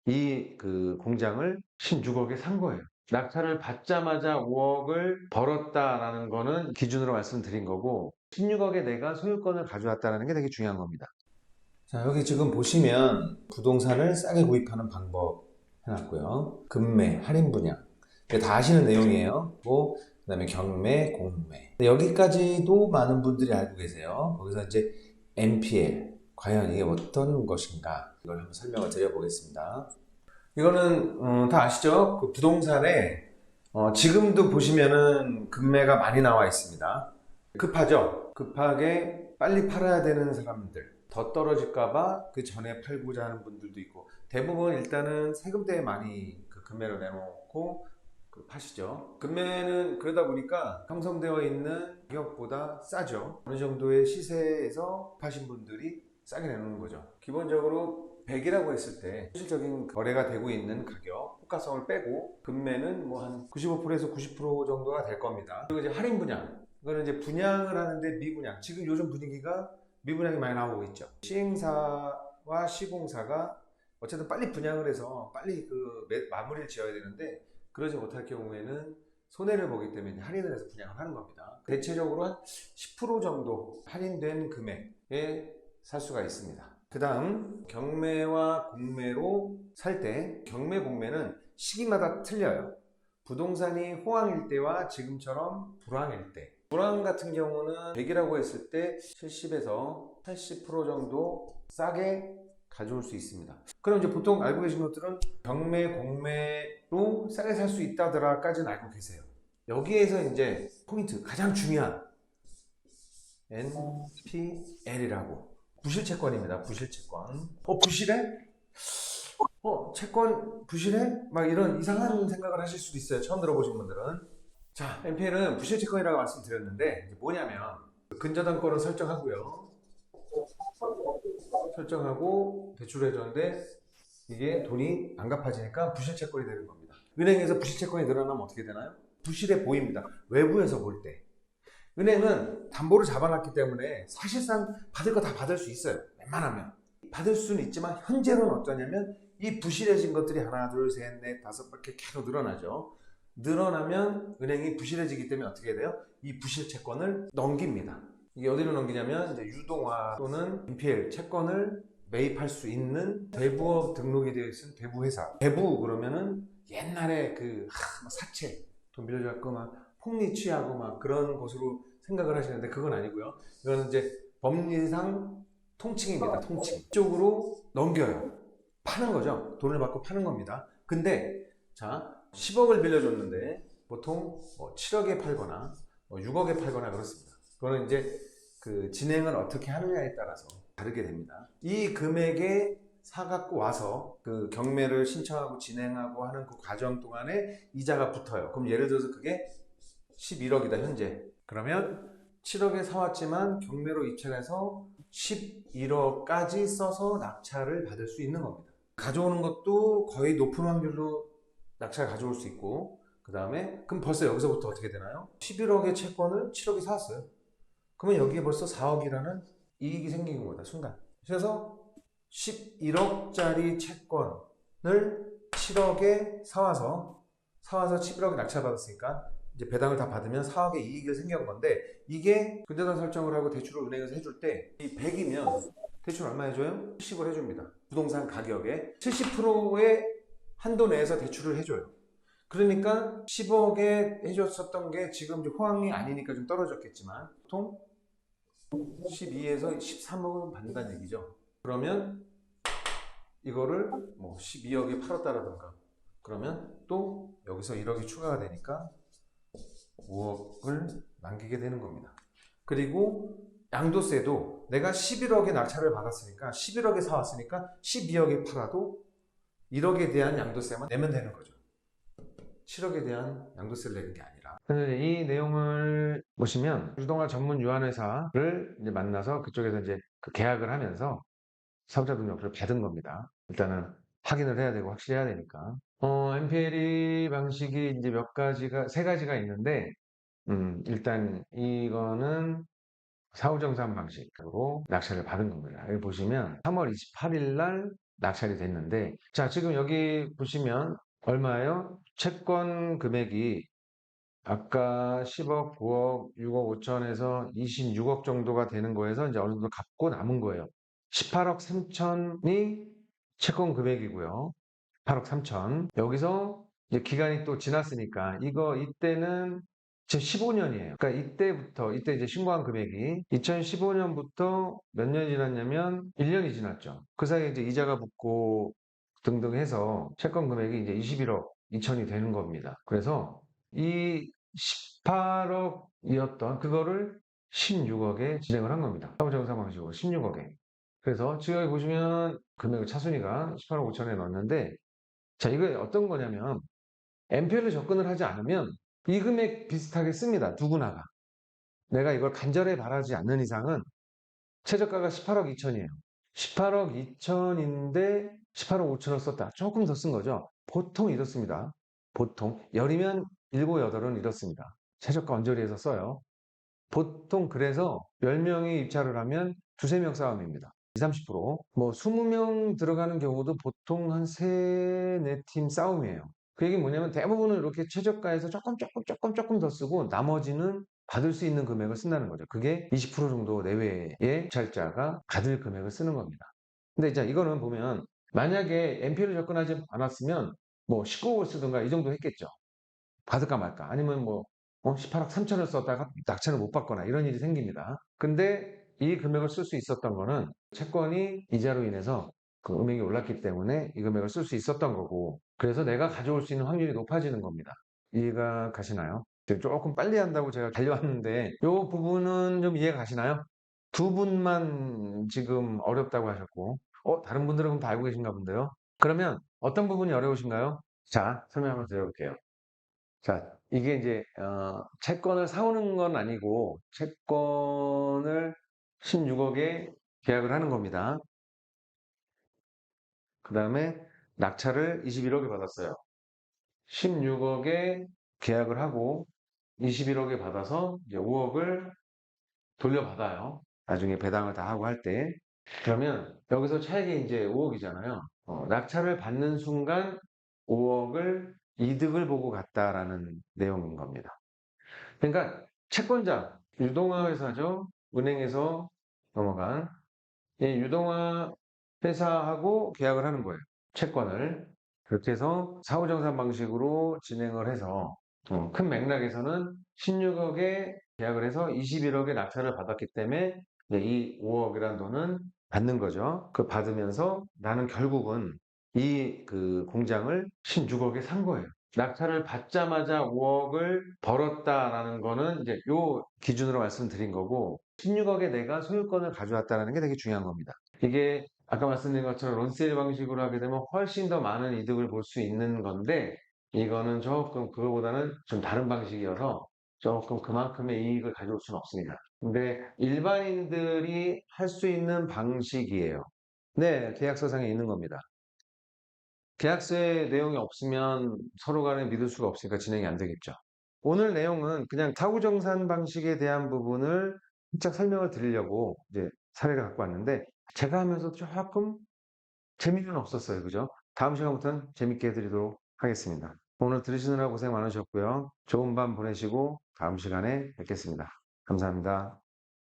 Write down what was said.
이 그 공장을 16억에 산 거예요. 낙찰을 받자마자 5억을 벌었다라는 거는 기준으로 말씀드린 거고 16억에 내가 소유권을 가져왔다는 게 되게 중요한 겁니다. 자, 여기 지금 보시면 부동산을 싸게 구입하는 방법 해놨고요. 급매, 할인 분양. 이게 다 아시는 내용이에요. 그 다음에 경매, 공매. 여기까지도 많은 분들이 알고 계세요. 거기서 이제 NPL. 과연 이게 어떤 것인가? 이걸 한번 설명을 드려보겠습니다. 이거는 다 아시죠? 그 부동산에 지금도 보시면은 급매가 많이 나와 있습니다. 급하죠? 급하게 빨리 팔아야 되는 사람들. 더 떨어질까봐 그 전에 팔고자 하는 분들도 있고 대부분 일단은 세금 때문에 많이 그 금매를 내놓고 그 파시죠. 금매는 그러다 보니까 형성되어 있는 가격보다 싸죠. 어느 정도의 시세에서 파신 분들이 싸게 내놓는 거죠. 기본적으로 100이라고 했을 때 실질적인 거래가 되고 있는 가격, 호가성을 빼고 금매는 뭐 한 95%에서 90% 정도가 될 겁니다. 그리고 이제 할인 분양. 이거는 이제 분양을 하는데 미분양. 지금 요즘 분위기가 미분양이 많이 나오고 있죠. 시행사와 시공사가 어쨌든 빨리 분양을 해서 빨리 그 마무리를 지어야 되는데 그러지 못할 경우에는 손해를 보기 때문에 할인을 해서 분양을 하는 겁니다. 대체적으로 한 10% 정도 할인된 금액에 살 수가 있습니다. 그 다음 경매와 공매로 살 때 경매 공매는 시기마다 틀려요. 부동산이 호황일 때와 지금처럼 불황일 때 불황 같은 경우는 100이라고 했을 때 70에서 80% 정도 싸게 가져올 수 있습니다. 그럼 이제 보통 알고 계신 것들은 경매, 공매로 싸게 살 수 있다더라까지는 알고 계세요. 여기에서 이제 포인트, 가장 중요한 NPL이라고 부실채권입니다. 부실채권. 부실해? 채권 부실해? 막 이런 이상한 생각을 하실 수도 있어요. 처음 들어보신 분들은. 자, NPL은 부실채권이라고 말씀드렸는데 이게 뭐냐면 근저당권을 설정하고요. 설정하고 대출을 해줬는데 이게 돈이 안 갚아지니까 부실채권이 되는 겁니다. 은행에서 부실채권이 늘어나면 어떻게 되나요? 부실해 보입니다. 외부에서 볼 때. 은행은 담보를 잡아놨기 때문에 사실상 받을 거 다 받을 수 있어요. 웬만하면. 받을 수는 있지만 현재로는 어떠냐면 이 부실해진 것들이 하나, 둘, 셋, 넷, 다섯 밖에 계속 늘어나죠. 늘어나면 은행이 부실해지기 때문에 어떻게 돼요? 이 부실 채권을 넘깁니다. 이게 어디로 넘기냐면 이제 유동화 또는 NPL 채권을 매입할 수 있는 대부업 등록이 되어 있는 대부회사. 대부 그러면은 옛날에 그 사채 돈 빌려줘갖고 막 폭리 취하고 막 그런 것으로 생각을 하시는데 그건 아니고요. 이거는 이제 법리상 통칭입니다. 통칭. 이쪽으로 넘겨요. 파는 거죠. 돈을 받고 파는 겁니다. 근데 자 10억을 빌려줬는데 보통 7억에 팔거나 6억에 팔거나 그렇습니다. 그거는 이제 그 진행을 어떻게 하느냐에 따라서 다르게 됩니다. 이 금액에 사갖고 와서 그 경매를 신청하고 진행하고 하는 그 과정 동안에 이자가 붙어요. 그럼 예를 들어서 그게 11억이다 현재. 그러면 7억에 사왔지만 경매로 입찰해서 11억까지 써서 낙찰을 받을 수 있는 겁니다. 가져오는 것도 거의 높은 확률로 낙찰 가져올 수 있고 그 다음에 그럼 벌써 여기서부터 어떻게 되나요? 11억의 채권을 7억에 사왔어요. 그러면 여기에 벌써 4억이라는 이익이 생기는 거다 순간. 그래서 11억짜리 채권을 7억에 사와서 11억에 낙찰받았으니까 이제 배당을 다 받으면 4억의 이익이 생긴 건데 이게 근저당 설정을 하고 대출을 은행에서 해줄 때 이 100이면 대출 얼마 해줘요? 70을 해줍니다. 부동산 가격의 70%의 한도 내에서 대출을 해줘요. 그러니까 10억에 해줬었던 게 지금 이제 호황이 아니니까 좀 떨어졌겠지만 보통 12에서 13억은 받는다는 얘기죠. 그러면 이거를 뭐 12억에 팔았다라든가 그러면 또 여기서 1억이 추가가 되니까 5억을 남기게 되는 겁니다. 그리고 양도세도 내가 11억에 낙찰을 받았으니까 11억에 사왔으니까 12억에 팔아도 1억에 대한 양도세만 내면 되는 거죠. 7억에 대한 양도세를 내는 게 아니라. 이 내용을 보시면 유동화 전문 유한회사를 이제 만나서 그쪽에서 이제 그 계약을 하면서 사업자 등록을 받은 겁니다. 일단은 확인을 해야 되고 확실해야 되니까. MPLE 방식이 이제 세 가지가 있는데, 일단 이거는 사후정산 방식으로 낙찰을 받은 겁니다. 여기 보시면 3월 28일 날 낙찰이 됐는데, 자, 지금 여기 보시면 얼마예요? 채권 금액이 아까 10억, 9억, 6억 5천에서 26억 정도가 되는 거에서 이제 어느 정도 갚고 남은 거예요. 18억 3천이 채권 금액이고요. 8억 3천. 여기서 이제 기간이 또 지났으니까 이때는 제 15년이에요. 그러니까 이때 이제 신고한 금액이 2015년부터 몇 년이 지났냐면 1년이 지났죠. 그 사이에 이제 이자가 붙고 등등 해서 채권 금액이 이제 21억 2천이 되는 겁니다. 그래서 이 18억이었던 그거를 16억에 진행을 한 겁니다. 사후정산 방식으로 16억에. 그래서 지금 여기 보시면 금액을 차순위가 18억 5천에 넣었는데, 자, 이거 어떤 거냐면 MPL로 접근을 하지 않으면 이 금액 비슷하게 씁니다. 누구나가. 내가 이걸 간절히 바라지 않는 이상은 최저가가 18억 2천이에요. 18억 2천인데 18억 5천을 썼다. 조금 더 쓴 거죠. 보통 이렇습니다. 보통 열이면 7, 8은 이렇습니다. 최저가 언저리에서 써요. 보통 그래서 10명이 입찰을 하면 두세 명 싸움입니다. 20, 30%. 뭐 20명 들어가는 경우도 보통 한 3, 4팀 싸움이에요. 그 얘기는 뭐냐면 대부분은 이렇게 최저가에서 조금 더 쓰고 나머지는 받을 수 있는 금액을 쓴다는 거죠. 그게 20% 정도 내외의 입찰자가 받을 금액을 쓰는 겁니다. 근데 이제 이거는 보면 만약에 NPL을 접근하지 않았으면 뭐 19억을 쓰든가 이 정도 했겠죠. 받을까 말까. 아니면 뭐 18억 3천을 썼다가 낙찰을 못 받거나 이런 일이 생깁니다. 근데 이 금액을 쓸 수 있었던 거는 채권이 이자로 인해서 그 금액이 올랐기 때문에 이 금액을 쓸 수 있었던 거고, 그래서 내가 가져올 수 있는 확률이 높아지는 겁니다. 이해가 가시나요? 지금 조금 빨리 한다고 제가 달려왔는데 이 부분은 좀 이해가 가시나요? 두 분만 지금 어렵다고 하셨고, 다른 분들은 그럼 다 알고 계신가 본데요. 그러면 어떤 부분이 어려우신가요? 자, 설명 한번 드려볼게요. 자, 이게 이제 채권을 사오는 건 아니고 채권을 16억에 계약을 하는 겁니다. 그 다음에 낙찰을 21억에 받았어요. 16억에 계약을 하고 21억에 받아서 이제 5억을 돌려받아요. 나중에 배당을 다 하고 할 때. 그러면 여기서 차액이 이제 5억이잖아요. 낙찰을 받는 순간 5억을 이득을 보고 갔다라는 내용인 겁니다. 그러니까 채권자, 유동화 회사죠. 은행에서 넘어간 이 유동화 회사하고 계약을 하는 거예요. 채권을. 그렇게 해서 사후정산 방식으로 진행을 해서 큰 맥락에서는 16억에 계약을 해서 21억의 낙찰을 받았기 때문에 이 5억이라는 돈은 받는 거죠. 그 받으면서 나는 결국은 이 그 공장을 16억에 산 거예요. 낙찰을 받자마자 5억을 벌었다라는 거는 이제 요 기준으로 말씀드린 거고, 16억에 내가 소유권을 가져왔다는 게 되게 중요한 겁니다. 이게 아까 말씀드린 것처럼 론세일 방식으로 하게 되면 훨씬 더 많은 이득을 볼 수 있는 건데, 이거는 조금 그거보다는 좀 다른 방식이어서 조금 그만큼의 이익을 가져올 수는 없습니다. 근데 일반인들이 할 수 있는 방식이에요. 네, 계약서상에 있는 겁니다. 계약서에 내용이 없으면 서로 간에 믿을 수가 없으니까 진행이 안 되겠죠. 오늘 내용은 그냥 사후정산 방식에 대한 부분을 살짝 설명을 드리려고 이제 사례를 갖고 왔는데, 제가 하면서 조금 재미는 없었어요. 그죠? 다음 시간부터는 재밌게 해드리도록 하겠습니다. 오늘 들으시느라 고생 많으셨고요. 좋은 밤 보내시고 다음 시간에 뵙겠습니다. 감사합니다.